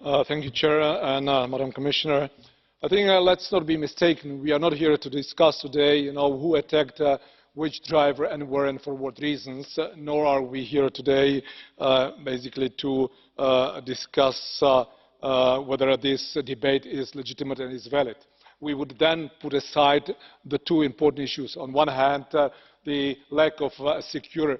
Thank you, Chair, and Madam Commissioner. I think let's not be mistaken. We are not here to discuss today, who attacked which driver and where and for what reasons. Nor are we here today, basically, to discuss whether this debate is legitimate and is valid. We would then put aside the two important issues. On one hand, the lack of secure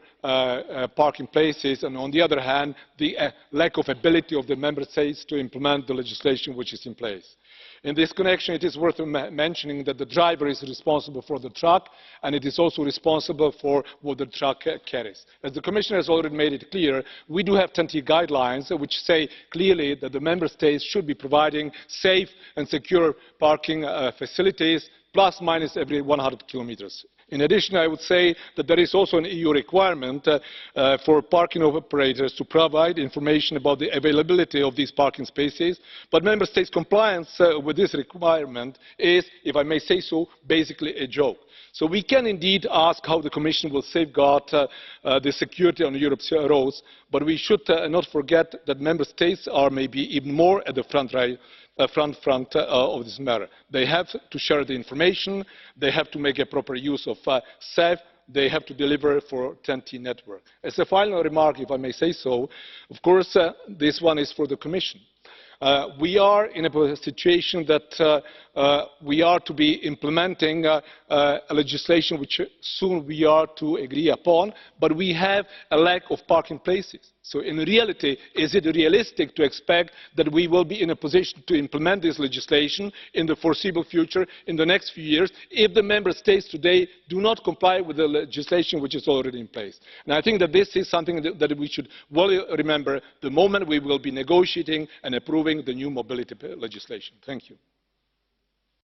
parking places, and on the other hand, the lack of ability of the member states to implement the legislation which is in place. In this connection, it is worth mentioning that the driver is responsible for the truck, and it is also responsible for what the truck carries. As the Commissioner has already made it clear, we do have 20 guidelines which say clearly that the member states should be providing safe and secure parking facilities, plus minus every 100 kilometers. In addition, I would say that there is also an EU requirement for parking operators to provide information about the availability of these parking spaces, but Member States' compliance with this requirement is, if I may say so, basically a joke. So we can indeed ask how the Commission will safeguard the security on Europe's roads, but we should not forget that Member States are maybe even more at the front of this matter. They have to share the information, they have to make a proper use of CEF, they have to deliver for 10T network. As a final remark, if I may say so, of course, this one is for the Commission. We are in a situation that we are to be implementing a legislation which soon we are to agree upon, but we have a lack of parking places. So in reality, is it realistic to expect that we will be in a position to implement this legislation in the foreseeable future, in the next few years, if the Member States today do not comply with the legislation which is already in place? And I think that this is something that we should well remember the moment we will be negotiating and approving the new mobility legislation. Thank you.